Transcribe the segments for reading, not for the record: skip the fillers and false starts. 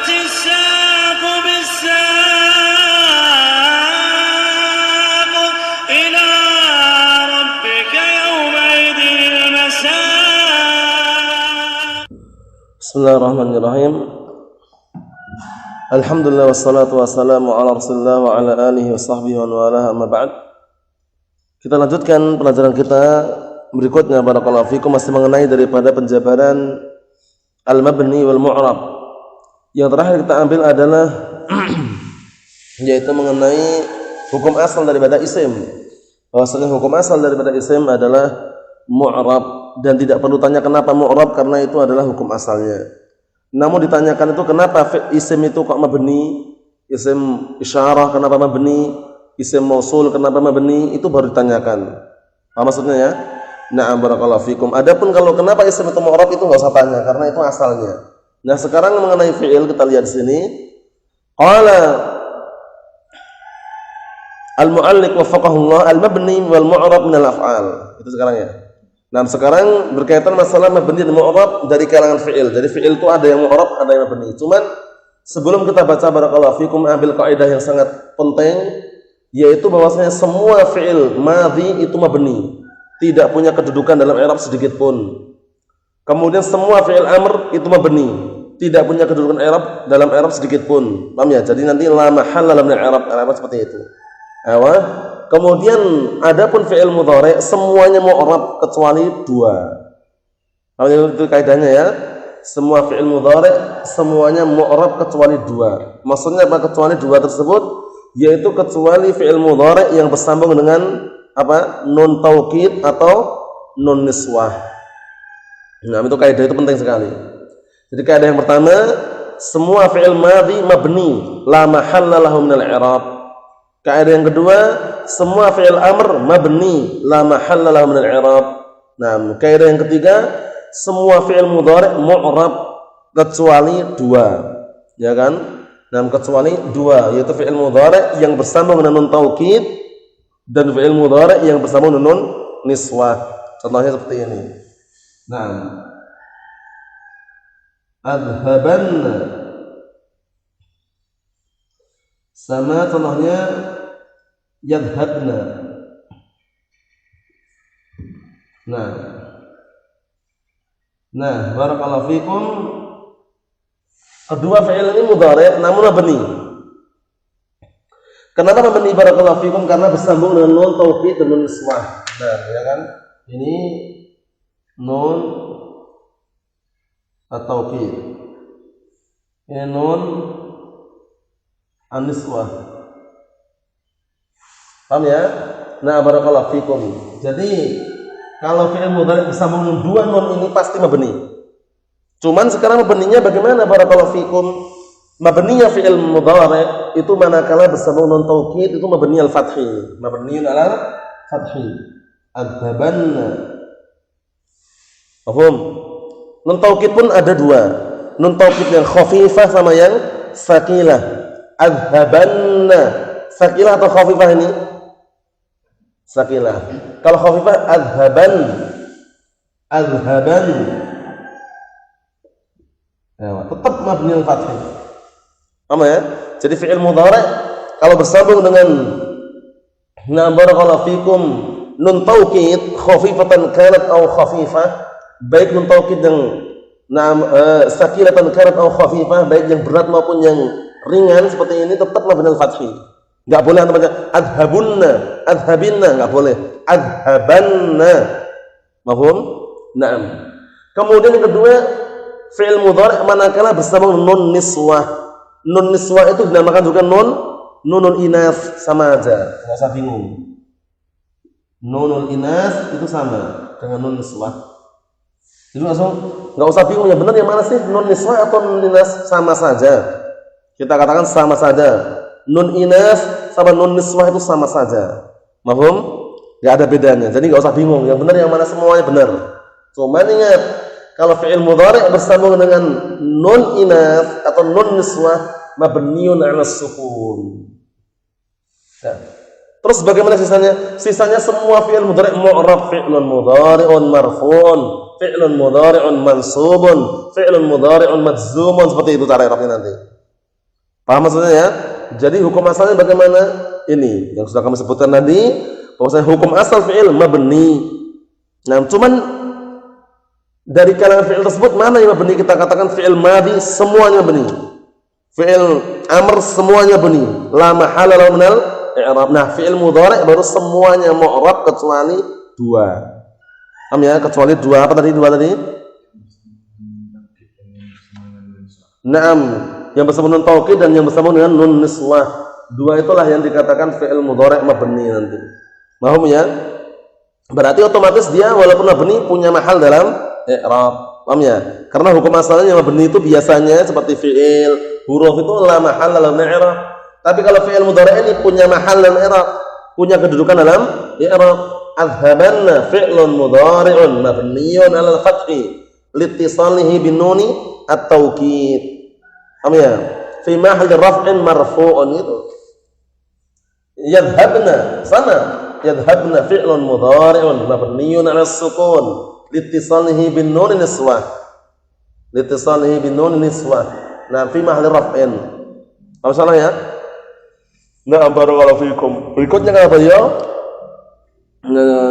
والتفت الساق بالساق إلى ربك يومئذ المساق. Bismillahirrahmanirrahim. Alhamdulillah wassalatu wassalamu ala Rasulillah wa ala alihi wa sahbihi wa wala amma ba'd. Kita lanjutkan pelajaran kita berikutnya, barakallahu fikum, masih mengenai daripada penjabaran al-mabni wal mu'rab. Yang terakhir kita ambil adalah yaitu mengenai hukum asal daripada isim. Bahwasanya hukum asal daripada isim adalah mu'rab, dan tidak perlu tanya kenapa mu'rab karena itu adalah hukum asalnya. Namun ditanyakan itu kenapa isim itu kok mabni, isim isyarah kenapa mabni, isim mausul kenapa mabni, itu baru ditanyakan. Apa maksudnya ya? Na'am barakallahu fikum. Adapun kalau kenapa isim itu mu'rab itu enggak usah tanya karena itu asalnya. Nah, sekarang mengenai fi'il kita lihat di sini. Qala al-mu'alliq waffaqahullah al-mabni wal mu'rab min al-af'al. Itu sekarang ya. Nah, sekarang berkaitan masalah mabni dan mu'rab dari kalangan fi'il. Jadi fi'il itu ada yang mu'rab, ada yang mabni. Cuman sebelum kita baca barakallahu fikum, ambil kaidah yang sangat penting, yaitu bahwasanya semua fi'il madhi itu mabni, tidak punya kedudukan dalam i'rab sedikit pun. Kemudian semua fi'il amr itu mabni, tidak punya kedudukan i'rab dalam i'rab sedikit pun. Paham ya? Jadi nanti la mahalla lahu min i'rab seperti itu. Kemudian adapun fi'il mudhari semuanya mu'rab kecuali dua. Itu kaidahnya ya. Semua fi'il mudhari semuanya mu'rab kecuali dua. Maksudnya apa kecuali dua tersebut? Yaitu kecuali fi'il mudhari yang bersambung dengan apa? Nun taukid atau nun niswah. Nah, itu kaidah itu penting sekali. Jadi kaidah yang pertama, semua fi'il madhi mabni, la mahalla lahu min al-i'rab. Kaidah yang kedua, semua fi'il amr mabni, la mahalla lahu min al-i'rab. Nah, kaidah yang ketiga, semua fi'il mudhari' mu'rab kecuali dua. Ya kan? Nah, kecuali dua, yaitu fi'il mudhari' yang bersambung dengan nun taukid dan fi'il mudhari' yang bersambung dengan nun niswah. Contohnya seperti ini. Nah, adhabanna, sama contohnya yadhabna. Nah, barakallahu fikum. Kedua fi'il ini mudhari' namun mabni. Kenapa mabni barakallahu fikum? Karena bersambung dengan nun taukid dan nun niswah. Nah, ya kan? Ini nun at-taukid. Ini nun an-niswah. Paham ya? Nah, barakallahu fikum. Jadi, kalau fi'il mudhari' bersambung dengan dua nun ini pasti mabni. Cuman sekarang mabninya bagaimana barakallahu fikum? Mabninya fi'il mudhari' itu manakala bersambung nun taukid itu mabni al-fathi. Mabniun ala fathi. Adhabanna. Paham? Nun taukid pun ada dua. Nun taukid yang khafifah sama yang saqilah. Adhabanna. Saqilah atau khafifah ini? Saqilah. Kalau khafifah adhaban. Ya, tetap mabni al-fath. Paham ya? Jadi fi'il mudhari' kalau bersambung dengan na barakallahu fikum nun taukid khafifatan kanat aw khafifah, baik nun taukid yang sakilatan kanat aw khafifah, baik yang berat maupun yang ringan seperti ini, tetap mabni al-fathi. Enggak boleh namanya adhabunna, adhabinna, enggak boleh. Adhabanna. Paham? Naam. Kemudian yang kedua, fi'il mudhari' manakala bersambung nun niswah. Nun niswah itu dinamakan juga nunul inas, sama aja. Enggak usah bingung. Nunul inas itu sama dengan nun niswah. Jadi langsung enggak usah bingung ya, benar yang mana sih? Nun niswah atau nun inas? Sama saja. Kita katakan sama saja. Nun inas sama nun niswah itu sama saja. Mahum? Enggak ada bedanya. Jadi enggak usah bingung. Yang benar yang mana, semuanya benar. Cuma ingat, kalau fi'il mudhari' bersambung dengan nun inas atau nun niswah, mabniun 'ala sukun. Nah, terus bagaimana sisanya? Sisanya semua fi'il mudhari' mu'rab, fi'lun mudhari'un marfu'un, fi'lun mudhari'un mansubun, fi'lun mudhari'un majzumun, seperti itu cara i'rabnya nanti. Paham maksudnya ya? Jadi hukum asalnya bagaimana? Ini yang sudah kami sebutkan tadi, bahwasanya hukum asal fi'il mabni. Nah, cuman dari kalangan fi'il tersebut mana yang mabni? Kita katakan fi'il madhi semuanya mabni. Fi'il amr semuanya mabni. La mahala lahu minal i'rab. Nah, fi'il mudhari' baru semuanya mu'rab kecuali dua. Paham ya? Kecuali dua. Apa tadi? Dua tadi? Naam, yang bersama nun taukid dan yang bersama dengan nun niswah. Dua itulah yang dikatakan fi'il mudhari' mabni nanti. Paham ya? Berarti otomatis dia walaupun mabni punya mahal dalam i'rab. Paham ya? Karena hukum asalnya mabni itu biasanya seperti fi'il, huruf itu la mahal dalam i'rab. Tapi kalau fi'il mudhari' ini punya mahal dalam i'rab, punya kedudukan dalam i'rab. Adhabanna fi'lun mudhari'un mabniyun 'alal fathi liittisalihi bin nuni at-taukid. Paham ya? Fi mahalli raf'in marfu'un itu. Yadhhabna sana, yadhhabna fi'lun mudhari'un mabniyun 'ala as-sukun liittisalihi bin nun niswah. Liittisalihi bin nun niswah. Nah, fi mahalli raf'in. Apa salah ya? Nah, barakallahu fikum. Berikutnya kata beliau,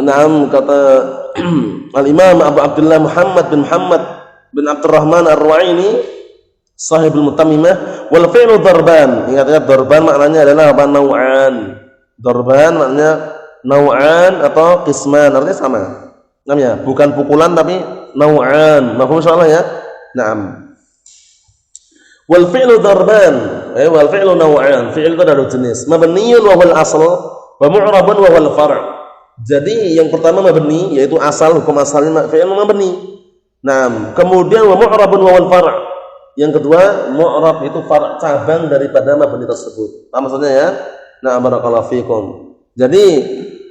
Naam, kata Al-Imam Abu Abdullah Muhammad bin Abdurrahman Ar-Ru'aini Sahibul Mutammimah, wal fi'lu darban. Ingat-ingat darban maknanya adalah apa? Nau'an. Darban maknanya nau'an atau qisman, artinya sama. Namanya bukan pukulan tapi nau'an. Mafhum insyaallah ya? Naam. Wal fi'lu darban, wal fi'lu nau'an. Fi'il itu ada dua jenis. Mabniyun wa huwal asl wa mu'rabun wa huwal far'. Jadi yang pertama mabni, yaitu asal, hukum asalnya fi'il mabni. Nah, kemudian wa mu'rabun wa wal far'. Yang kedua, mu'rab itu far', cabang daripada mabni tersebut. Apa maksudnya ya? Nah, barakallahu fikum. Jadi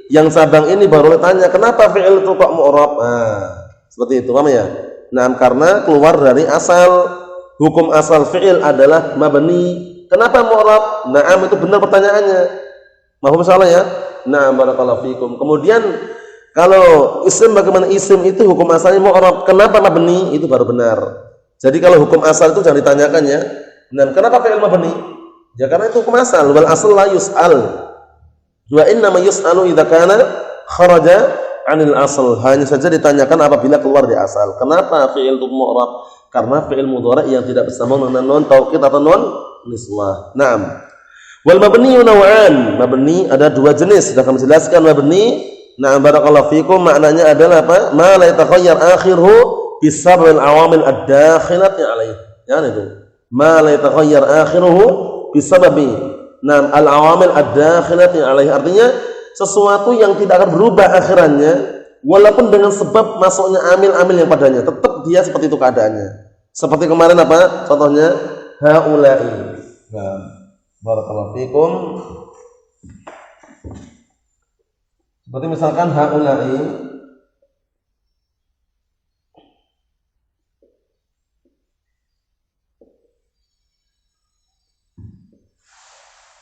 yang cabang ini baru ditanya, kenapa fi'il itu kok mu'rab? Nah, seperti itu, paham ya? Nah, karena keluar dari asal. Hukum asal fi'il adalah mabni. Kenapa mu'rab? Naam, itu benar pertanyaannya. Mahum salah ya? Nah, barakallahu fikum. Kemudian kalau isim, bagaimana isim itu hukum asalnya mu'rab, kenapa mabni? Itu baru benar. Jadi kalau hukum asal itu jangan ditanyakan ya. Nah, kenapa fi'il mabni? Ya karena itu hukum asal. Wal asl la yus'al. Wa inna ma yus'alu idza kana kharaja 'anil asl. Hanya saja ditanyakan apabila keluar dari asal. Kenapa fi'il itu mu'rab? Karena fi'il mudhari' yang tidak bersama dengan nun taukid atau nun niswah. Naam. Wal mabni naw'an. Mabni ada dua jenis. Sudah kami jelaskan mabni. Na'am, barakallahu fikum, maknanya adalah apa? Ma la yatakhayyar akhiruhu bisababil awamil ad-dakhilati alaih. Ya itu. Ma la yatakhayyar akhiruhu bisababi al-awamil ad-dakhilati alaih. Artinya sesuatu yang tidak akan berubah akhirannya walaupun dengan sebab masuknya amil-amil yang padanya, tetap dia seperti itu keadaannya. Seperti kemarin apa? Contohnya haula'i. Nah, barakallahu fikum. Seperti misalkan haula'i.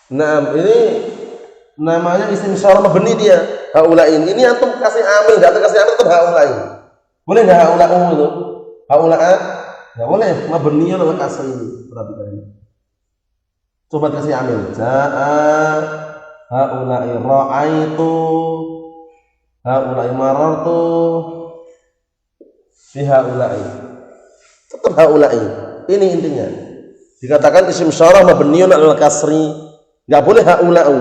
Nah, ini namanya isim isyarah mabni dia. Haula'i. Ini antum kasih amil, enggak kasih amil tetap haula'i. Boleh enggak haula'u itu? Haula'a? Enggak boleh. Mabni ala kasri. Perhatikan ini. Coba kasih amil. Ja'a haula'i, ra'aitu haula'i, marartu fi haula'i. Tetap haula'i. Ini intinya. Dikatakan isim isyarah mabniun ala kasri. Enggak boleh haula'u.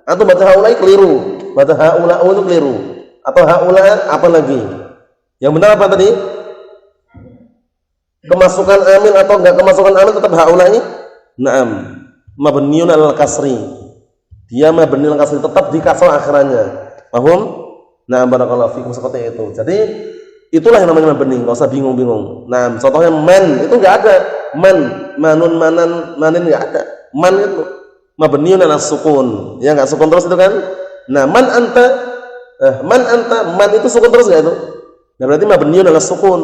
Atau baca haula'i keliru. Baca haula'u itu keliru. Atau haula' apa lagi? Yang benar apa tadi? Kemasukan amil atau enggak kemasukan amil tetap haula'i? Naam. Mabniun al kasri. Dia mabni al kasri, tetap di kasrah akhirannya. Paham? Nah, barakallahu fikum, seperti itu. Jadi itulah yang namanya mabni, enggak usah bingung-bingung. Nah, contohnya man itu enggak ada. Manun, manin enggak ada. Man itu mabniun ala sukun. Ya enggak sukun terus itu kan? Nah, man anta, man itu sukun terus enggak itu? Nah, berarti mabniun ala sukun.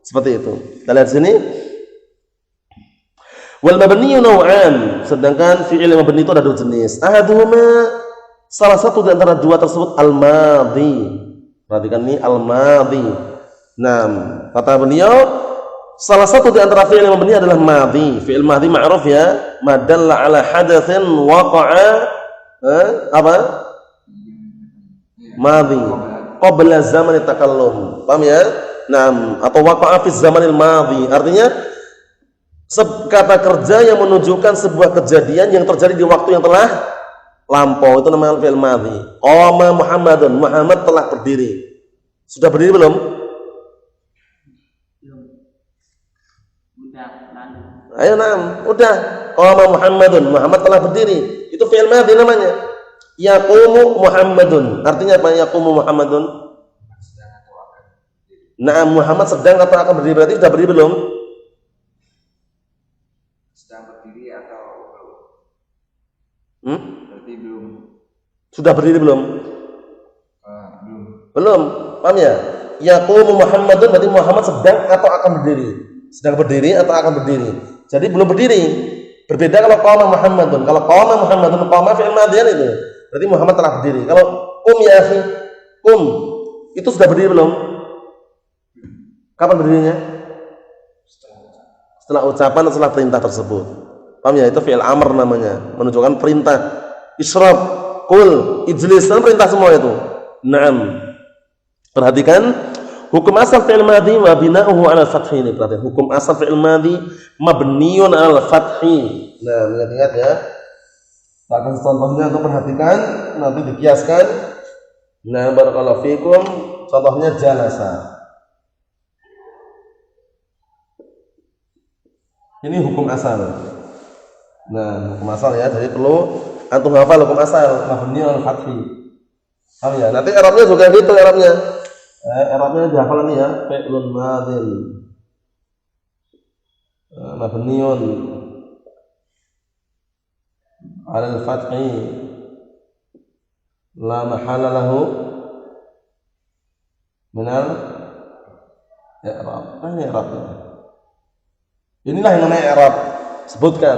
Seperti itu. Kita lihat sini. Wal mabniyu naw'an, sedangkan fi'il mabni itu ada dua jenis. Ahaduhuma, salah satu di antara dua tersebut al-madhi. Perhatikan ini al-madhi. Nah, kata beliau, Salah satu di antara fi'il yang mabni adalah madhi. Fi'il madhi ma'ruf ya, madalla ala hadatsin waqa'a apa? Madhi. Qabla zaman takallum. Paham ya? Naam, atau waqa'a fi zamanil madhi. Artinya kata kerja yang menunjukkan sebuah kejadian yang terjadi di waktu yang telah lampau, itu namanya fi'il madhi. Qama Muhammadun, Muhammad telah berdiri. Sudah berdiri belum? Ayo naam, udah. Qama Muhammadun, Muhammad telah berdiri. Itu fi'il madhi namanya. Yaqumu Muhammadun. Artinya apa? Yaqumu Muhammadun. Naam, Muhammad sedang atau akan berdiri, berarti sudah berdiri belum? Sedang berdiri atau belum? Berarti belum. Sudah berdiri belum? Belum. Belum. Paham ya? Yaqumu Muhammadun berarti Muhammad sedang atau akan berdiri. Sedang berdiri atau akan berdiri. Jadi belum berdiri. Berbeda kalau qama Muhammadun. Kalau qama Muhammadun, qama fi'il madhiyan itu. Berarti Muhammad telah berdiri. Kalau ya akhi, itu sudah berdiri belum? Kapan berdirinya? Setelah ucapan atau setelah perintah tersebut. Paham ya? Itu fi'il amr namanya, menunjukkan perintah. Isyrab, qul, ijlis, dan perintah semua itu. Naam. Perhatikan hukum asal fi'il madhi wa bina'uhu 'ala al-fathi ini. Perhatikan hukum asal fi'il madhi mabniun 'ala al-fathi. Nah, ingat-ingat ya. Bahkan contohnya untuk perhatikan, nanti dikiaskan. Nah, barakallahu fikum. Contohnya jalasa. Ini hukum asal. Nah, hukum asal ya. Jadi perlu antum hafal hukum asal mabniun 'ala al-fathi. Paham ya? Nanti i'rabnya juga gitu i'rabnya. I'rabnya dihafal ini ya, fi'lun madhin mabniun 'ala al-fathi la mahalla lahu min al-i'rab. Ini i'rabnya. Inilah yang namanya i'rab. Sebutkan.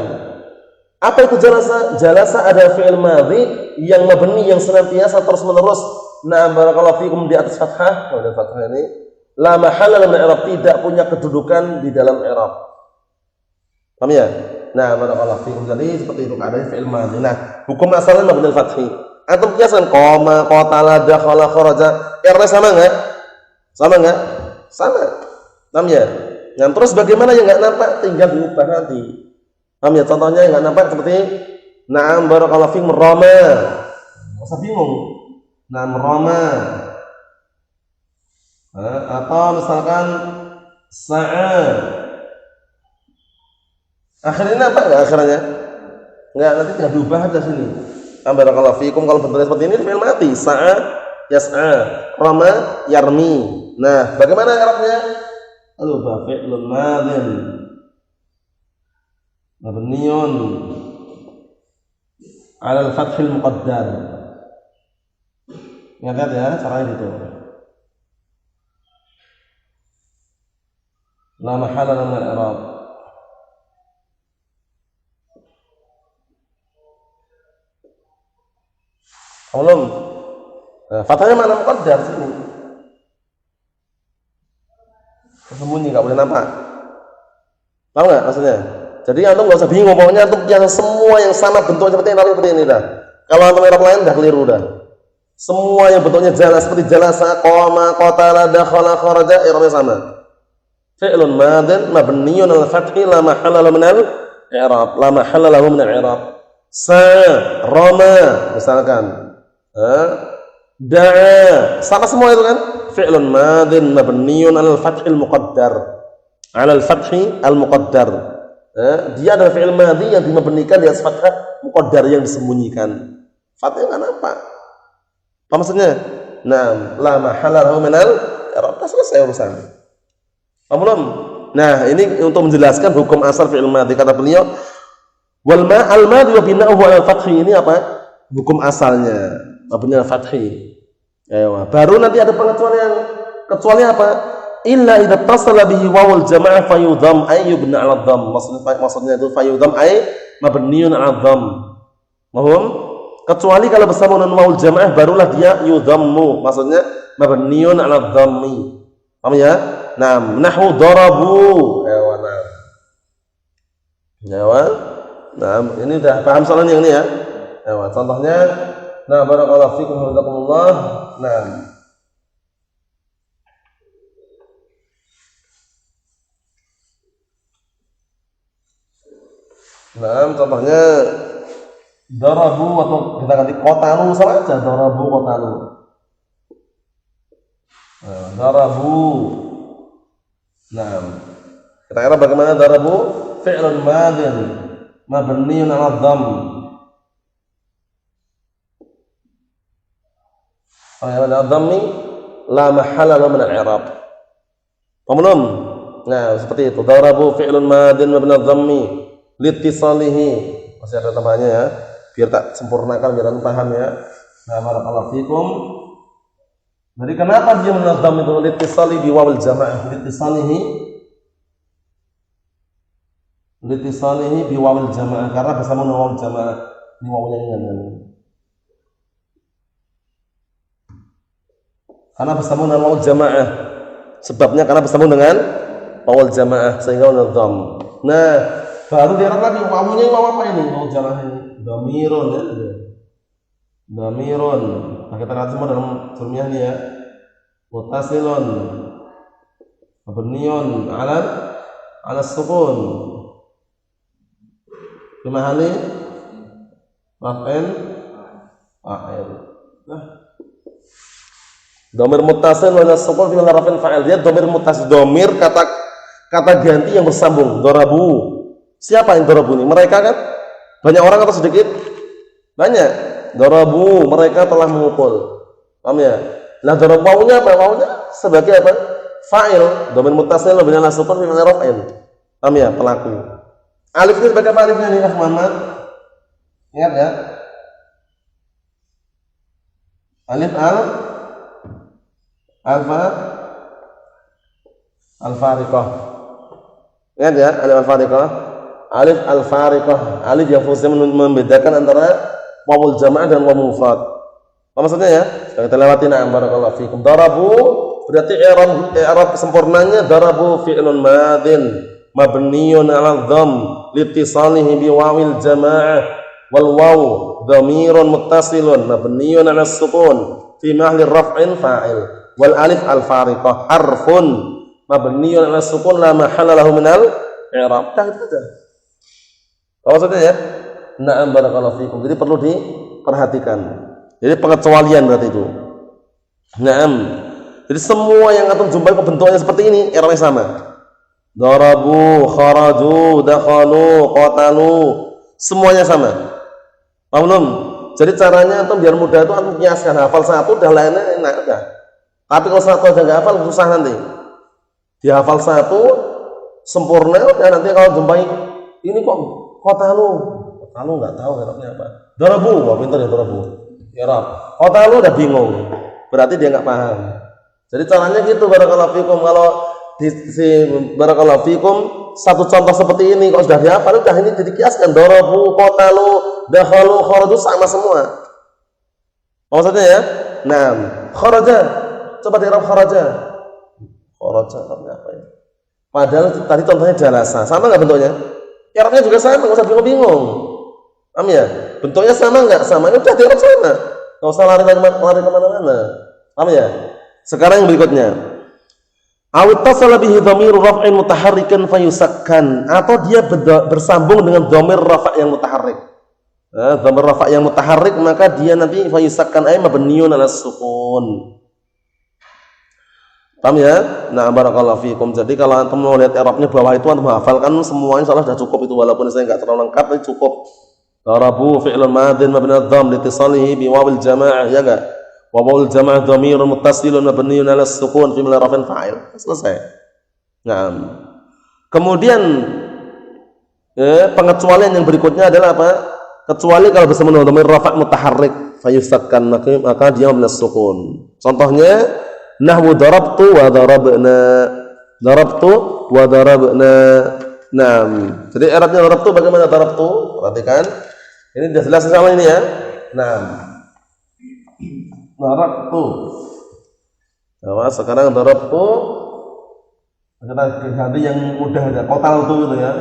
Apa itu jalasa? Jalasa adalah fi'il madhi yang mabni, yang senantiasa terus-menerus. Nah, barakallahu fikum di atas fathah. Pada fathah ini la mahalla lahu min i'rab, tidak punya kedudukan di dalam i'rab. Paham ya? Nah, barakallahu fikum. Jadi seperti itu keadaan fi'il madhi. Nah, hukum asalnya mabni al-fathi. Antum kiaskan qama, qatala, dakhala, kharaja. I'rabnya sama enggak? Sama enggak? Sama. Paham ya? Nah, terus bagaimana yang enggak nampak tinggal diubah nanti. Paham ya? Contohnya yang enggak nampak seperti na'am barakallahu fikum rama. Enggak usah bingung. Na'am rama. Atau misalkan sa'a. Akhirnya apa enggak akhirnya? Enggak, nanti tinggal diubah aja sini. Barakallahu fikum. Kalau bentuknya seperti ini fi'il mati. Sa'a yas'a, rama yarmi. Nah, bagaimana i'rabnya? Al-ubah fi'lun madhin mabniun 'ala al-fathil muqaddar. Ingat ya, caranya gitu. La mahalla lahu min al-i'rab. Belum. Fathahnya mana muqaddar sini. Sembunyi, nggak boleh nampak. Tahu nggak maksudnya? Jadi antum nggak usah bingung, pokoknya antum yang semua yang sama bentuknya seperti ini dah. Kalau antum i'rab lain dah keliru dah. Semua yang bentuknya jelas seperti jalasa, qama, qatala, dakhala, kharaja, i'rabnya sama. Fi'lun madhin mabniun 'ala al-fathi la mahalla lahu min al-i'rab, la mahalla lahu min al-i'rab. Sa, rama, misalkan. Da'a, sama semua itu kan? Fi'lun madhin mabniun 'ala al-fathil muqaddar. 'Ala al-fathi al-muqaddar. Dia adalah fi'il madhi yang dimabnikan di atas fathah muqaddar yang disembunyikan. Fathahnya enggak nampak. Apa maksudnya? Nah, la mahalla lahu min al-i'rab. Selesai urusan. Paham belum? Nah, ini untuk menjelaskan hukum asal fi'il madhi. Kata beliau, wal al-madhi wa bina'uhu 'ala al-fathi. Ini apa? Hukum asalnya mabni al-fathi. Ayo, baru nanti ada pengecualian. Kecuali apa? Illa idza tasala bihi wawul jamaah fayudham ay yubna 'ala dhamm. Maksudnya itu fayudham ay mabniun 'ala dhamm. Paham? Kecuali kalau bersama nun wawul jamaah barulah dia yudhammu. Maksudnya mabniun 'ala dhammi. Paham ya? Nah, nahwu darabu. Ayo, Ya, nah, ini udah paham soalnya yang ini ya. Ya, contohnya, nah barakallahu fikum wa jazakumullah. Nah, contohnya darabu atau kita ganti qatalu sama aja, darabu qatalu. Nah, darabu. Nah, kita kira bagaimana darabu? Fi'lun madin mabniun 'ala dhamm. Ala dhammi la mahalla lahu min al-i'rab. Paham? Nah, seperti itu. Darabu fi'lun madin mabni 'ala dhammi liittisalihi. Masih ada tambahannya ya. Biar tak sempurnakan biar anda paham ya. Nah, barakallahu fikum. Jadi kenapa dia menadham itu liittisali bi wawil jamaah? Liittisalihi bi wawil jamaah karena bersama dengan wawil jamaah. Ini wawunya ringan. Karena bersambung dengan wawul jamaah. Sebabnya karena bersambung dengan wawul jamaah sehingga menadham. Nah, baru dia lagi wawunya waw apa ini? Wawul jamaah ini. Dhamirun ya. Dhamirun. Nah, kita lihat semua dalam surmiyah ini ya. Muttasilun. Mabniun 'ala sukun. Fi mahalli raf'in fa'il. Nah, dhamir muttasil wa sukun fi mahalli raf'in fa'il. Dia dhamir muttasil, dhamir kata ganti yang bersambung. Darabu. Siapa yang darabu ini? Mereka kan? Banyak orang atau sedikit? Banyak. Darabu, mereka telah memukul. Paham ya? Nah, darabu wawunya apa? Wawunya sebagai apa? Fa'il. Dhamir muttasil wa binal sukun fi mahalli raf'in. Paham ya? Pelaku. Alif itu sebagai apa alifnya nih, Muhammad? Ingat ya? Alif al-fariqah. Ingat ya? Alif al-fariqah. Alif al-fariqah. Alif yang fungsinya membedakan antara wawul jamaah dan wawul mufrad. Apa maksudnya ya? Kita lewati na'am barakallahu fikum. Darabu berarti i'rab sempurnanya darabu fi'lun madin mabniun 'ala dhamm liittisalihi bi wawil jamaah wal waw dhamirun muttasilun mabniun 'ala sukun fi mahalli raf'in fa'il wal alif al fariqah harfun mabniun 'ala sukun la mahalla lahu min al i'rab. Dah itu saja. Apa maksudnya ya? Na'am barakallahu fikum. Jadi perlu diperhatikan. Jadi pengecualian berarti itu. Na'am. Jadi semua yang antum jumpai bentuknya seperti ini, i'rabnya sama. Darabu, kharaju, dakhalu, qatalu, semuanya sama. Paham belum? Jadi caranya antum biar mudah itu antum kiaskan, hafal satu udah lainnya enak udah. Tapi kalau satu aja enggak hafal susah nanti. Dihafal satu sempurna udah, nanti kalau jumpai ini kok qatalu enggak tahu arabnya apa. Darabu, wah pintar ya darabu. I'rab. Qatalu udah bingung. Berarti dia enggak paham. Jadi caranya gitu barakallahu fikum. Kalau barakallahu fikum satu contoh seperti ini kalau sudah dihafal udah ini dikiaskan darabu, qatalu, dakhalu, kharaju sama semua. Maksudnya ya? Nah, kharaja. Coba di-i'rab kharaja. Kharaja artinya apa ya? Padahal tadi contohnya jalasa. Sama enggak bentuknya? I'rabnya juga sama, enggak usah bingung-bingung. Paham ya? Bentuknya sama enggak? Sama. Ini udah di-i'rab sama. Enggak usah lari kemana-mana. Paham ya? Sekarang yang berikutnya. Awit tasala bihi dhamiru raf'in mutaharrikan fayusakkan, atau dia bersambung dengan dhamir rafa' yang mutaharrik. Dhamir rafa' yang mutaharrik maka dia nanti fayusakkan ay mabniun 'ala sukun. Paham ya? Nah, barakallahu fikum. Jadi kalau antum mau lihat i'rabnya bawah itu antum hafalkan semuanya insyaallah sudah cukup itu, walaupun saya enggak terlalu lengkap tapi cukup. Darabu fi'lun madin mabni 'ala dhamm liittisalihi bi wawil jamaah, ya enggak? Wa wawul jamaah dhamirun muttasilun mabniun 'ala sukun fi mahalli raf'in fa'il. Selesai. Nah, kemudian pengecualian yang berikutnya adalah apa? Kecuali kalau bersama dengan dhamir rafa' mutaharrik fayusakkan, maka dia mabni sukun. Contohnya nahwu darabtu wa darabna. Darabtu wa darabna. Nah, jadi i'rabnya darabtu bagaimana darabtu? Perhatikan. Ini sudah jelas sama ini ya. Nah, darabtu. Nah, sekarang darabtu kita ganti yang mudah aja. Qataltu gitu ya.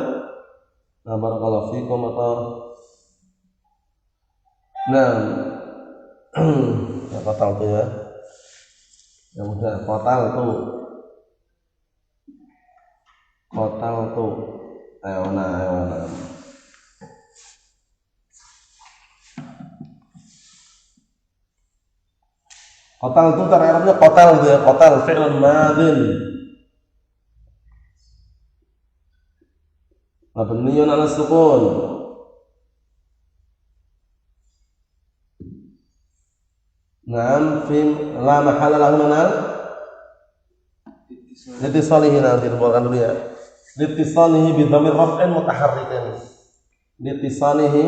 Nah, barakallahu fikum atau nah ya, kotal tuh ya. Ya udah kotal tuh. Kotal tuh. Ayo nah. Kotal tuh cara Arabnya kotal gitu ya. Kotal fi'l madin. Mabniyun 'ala sukun. Naam fi la mahalla lahu min litisalihi, nanti keluarkan dulu ya. Litisalihi bi dhamir raf'in mutaharrikin. Litisalihi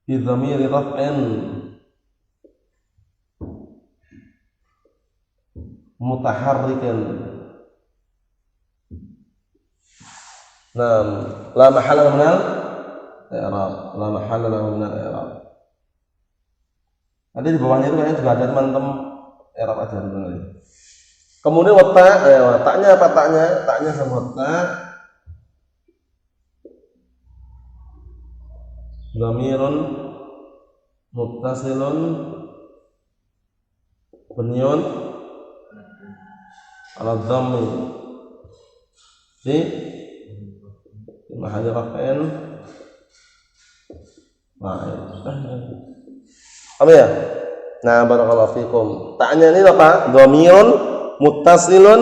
bi dhamir raf'in mutaharrikin. Naam, la mahalla lahu min al-i'rab. La mahalla lahu min al-i'rab. Nanti di bawahnya itu kayaknya juga ada teman-teman i'rab aja dulu. Kemudian ta, taknya apa taknya? Taknya sama ta. Dhamirun muttasilun bunyon ala dhammi fi mahalli raf'in fa'il. Apa ya? Nah, barakallahu fikum. Taknya ini apa? Dhamirun muttasilun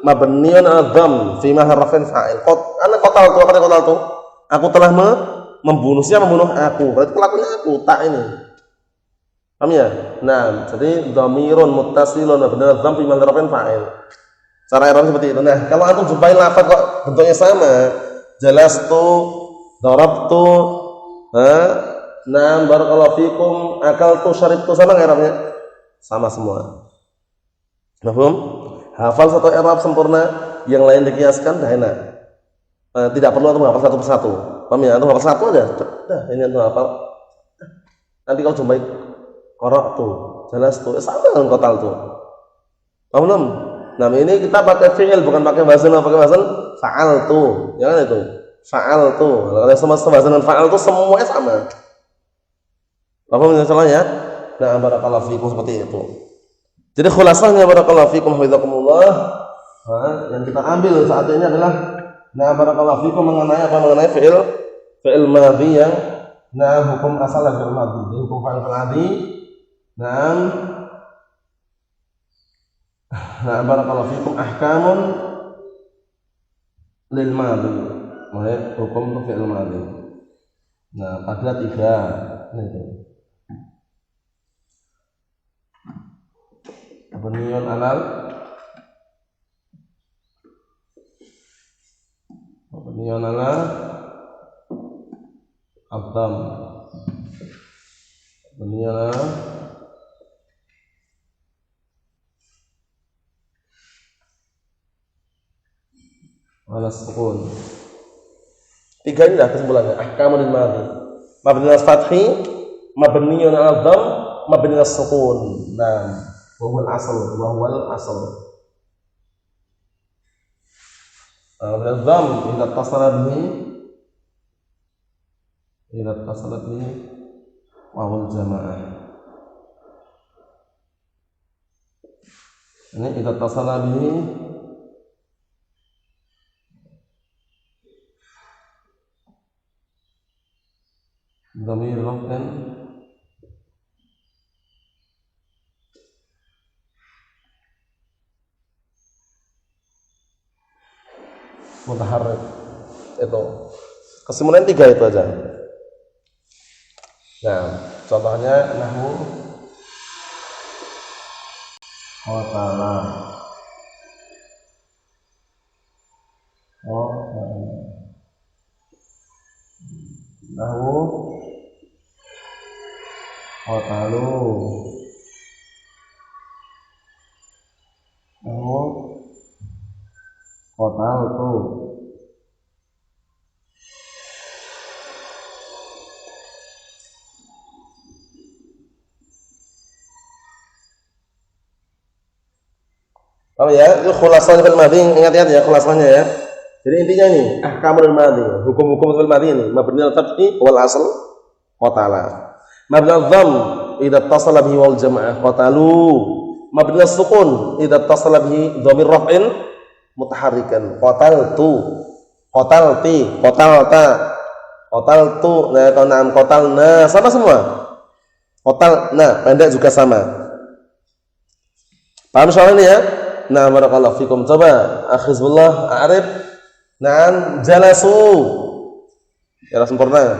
mabniyun ala dhamm fi mahall raf'in fa'il. Ana qataltu, kata qataltu. Aku telah membunuh. Siapa membunuh? Aku. Berarti pelakunya aku, tak ini. Paham ya? Nah, jadi dhamirun muttasilun mabniyun ala dhamm fi mahall raf'in fa'il. Cara Arab seperti itu. Nah, kalau antum jumpai lafaz kok bentuknya sama, jalastu, darabtu, nah, barakallahu fikum, akaltu, syaribtu, sama nggak Arabnya? Sama semua. Paham? Hafal satu Arab sempurna, yang lain dikiaskan dah enak. Tidak perlu antum hafal satu persatu. Paham ya? Antum hafal satu aja. Dah, ini antum hafal. Nanti kalau jumpai qara'tu, jalastu, sama dengan qataltu. Paham belum? Nah, ini kita pakai fi'il, bukan pakai wazan, pakai wazan fa'altu. Jangan itu. Fa'altu. Kalau sama wazan dan fa'altu semuanya sama. Paham masalahnya? Nah, barakallahu fikum seperti itu. Jadi khulasahnya barakallahu fikum hafizakumullah, yang kita ambil saat ini adalah barakallahu fikum mengenai apa? Mengenai fi'il madhi yang hukum asal fi'il madhi. Jadi hukum fa'il madhi. Barakallahu fikum ahkamun lil madhi. Hukum untuk fi'il madhi. Nah, ada 3. Itu. Mabniyun alal ad-dhamm. Mabniyun ala sukun. 3 ini dah kesimpulannya. Ahkamul madhi. Mabniyun al-fathi, mabniyun ala dhamm, mabniyun as-sukun. Nah, wahwal asal. Al-dhamm idza tasala bihi wahwal jamaah. Ini idza tasala bihi dhamir raf'in mutaharrik. Itu kesimpulan 3 itu aja. Nah, contohnya nahwu qatala. Nahwu qatalu. Nahwu qataltu. Oh ya, itu khulasahnya fil madhi, ingat-ingat ya khulasahnya ya. Jadi intinya ini ahkamul madhi, hukum-hukum fi'il madhi ini mabni al-fathi wal asl qatala. Mabni al-dhamm idza ittasala bihi wal jamaah qatalu. Mabni as-sukun idza ittasala bihi dhamir raf'in mutaharrikan qataltu. Qatalti, qatalta. Qataltu, nah atau na'am qatalna sama semua. Qatalna pendek juga sama. Paham soal ini ya? Nah, barakallahu fikum. Coba akhizullah a'rif. Na'am jalasu. Ya sempurna.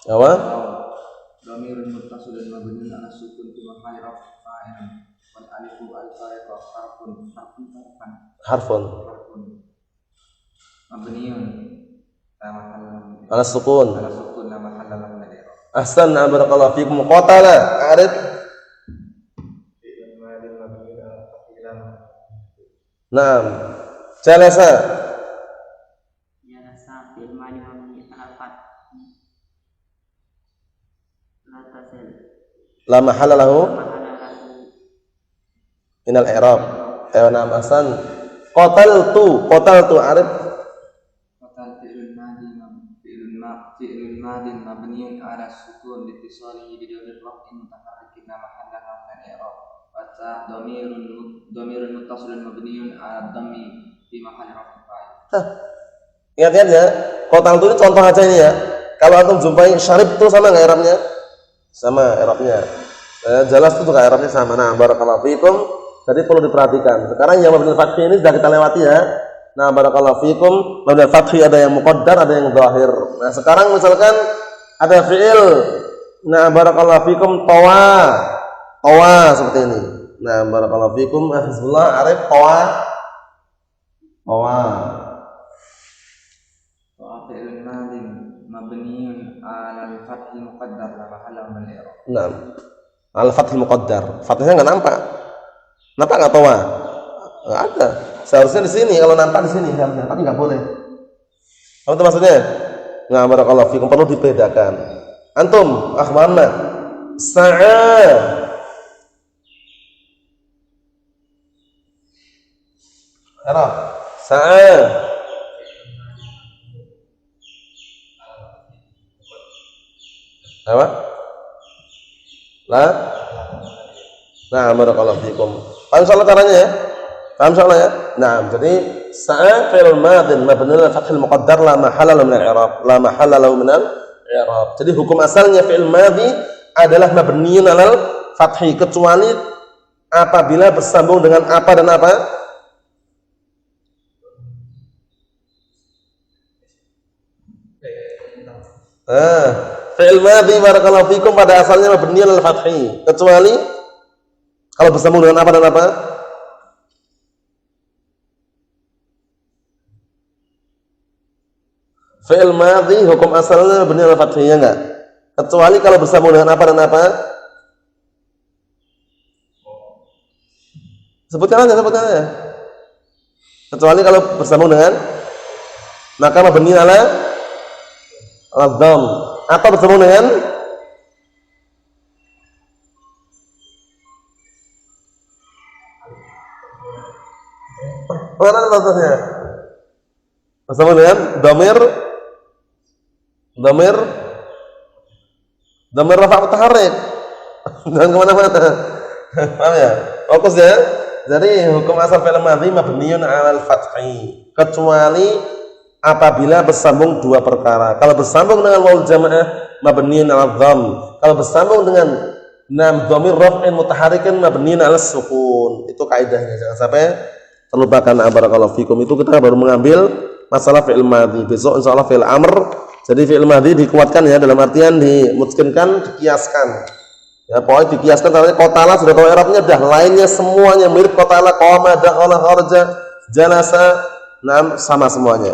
Apa? Dhamirun muttasilun mabniun 'ala sukun fi mahalli raf'in wal alifu al-fariqah Harfun. Mabniun la mahalla Ala sukun. la mahalla lahu min al-i'rab. Ahsan, barakallahu fikum. Qatala a'rif. Naam. Jalasa. Jalasa fil madi mabni ala fath. La tasil. La mahalla lahu Mahala lahu. min al-i'rab. Ayo naam ahsan. Qataltu a'rif. Qatal fi'lun madin mabniun 'ala sukun litisalihi bi dhamir raf'in mutaharrikin la mahalla lahu min al-i'rab. Wa dhamirun muttasilun mabniun 'ala dhammi fi mahalli raf'in fa'il. Ingat-ingat ya, qataltu ini contoh aja ini ya. Kalau antum jumpai syarib itu sama enggak i'rabnya? Sama i'rabnya. Jelas itu juga i'rabnya sama. Nah, barakallahu fikum. Jadi perlu diperhatikan. Sekarang yang mabni al-fathi ini sudah kita lewati ya. Nah, barakallahu fikum. Mabni al-fathi ada yang muqaddar, ada yang dhahir. Nah, sekarang misalkan ada fi'il. Nah, barakallahu fikum tawa seperti ini. Nah, barakallahu fikum. Hizbullah arif tawa. Fi'lun madin mabniun 'ala al-fathi muqaddar la mahalla lahu min al-i'rab. Nah, al-fathil muqaddar. Fathnya enggak nampak. Nampak enggak tawa? Enggak ada. Seharusnya di sini, kalau nampak di sini harusnya, tapi enggak boleh. Apa itu maksudnya? Nah, barakallahu fikum, perlu dibedakan. Antum, Muhammad. Sa'a. Araf. Sa'a. Apa? Nah, barakallahu fikum. Paham soal caranya ya? Paham soalnya ya? Nah, jadi sa'a fi'il madin mabni ala fathil muqaddar la mahalla lahu min al-i'rab. La mahalla lahu min al-i'rab. Jadi hukum asalnya fi'il madhi adalah mabniun ala fathi kecuali apabila bersambung dengan apa dan apa? Fi'il madhi barakallahu fikum pada asalnya mabniun ala fathi kecuali kalau bersambung dengan apa dan apa? Fi'il madhi hukum asalnya mabni ala fathi ya enggak? Kecuali kalau bersambung dengan apa dan apa? Sebutkan aja. Kecuali kalau bersambung dengan maka mabni ala dhamm. Atau bersambung dengan mana contohnya? Bersambung dengan dhamir rafa' mutaharrik. Jangan kemana-mana. Paham ya? Fokus ya. Jadi hukum asal fi'il madhi mabniun 'alal fathi kecuali apabila bersambung dua perkara. Kalau bersambung dengan waul jamaah mabniun 'alal dhamm. Kalau bersambung dengan dhamir raf'in mutaharrikin mabniun 'alas sukun. Itu kaidahnya. Jangan sampai terlupakan. Barakallahu fikum. Itu kita baru mengambil masalah fi'il madhi. Besok insyaallah fi'il amr. Jadi fi'il madhi dikuatkan ya, dalam artian dimungkinkan dikiaskan. Ya, pokoknya dikiaskan karena qatala sudah tahu i'rabnya, dah lainnya semuanya mirip qatala, qama, dakhala, kharaja, jalasa, na'am sama semuanya.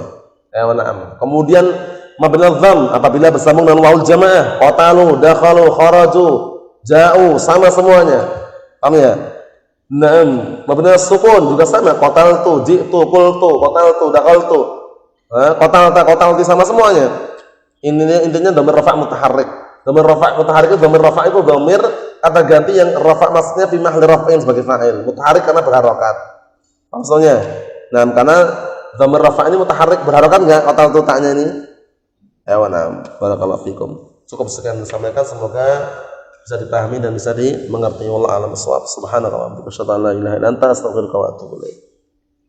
Ya, na'am. Kemudian mabni dhamm apabila bersambung dengan waul jamaah, qatalu, dakhalu, kharaju, ja'u sama semuanya. Paham ya? Na'am. Mabni sukun juga sama, qataltu, ji'tu, qultu, qataltu, dakhaltu. Qatalti sama semuanya. Intinya dhamir rafa' mutaharrik. Dhamir rafa' mutaharrik itu dhamir rafa' itu dhamir kata ganti yang rafa maksudnya fi mahli raf'in sebagai fa'il, mutaharrik karena berharokat. Maksudnya, nah karena dhamir rafa ini mutaharrik berharokat enggak kata tutaknya ini? Nah, barakallahu fikum. Cukup sekian disampaikan, semoga bisa dipahami dan bisa dimengerti. Wallahu a'lam bishawab. Subhanallah wa bihamdihi, asyhadu an la ilaha illa anta, astaghfiruka wa atubu ilaik.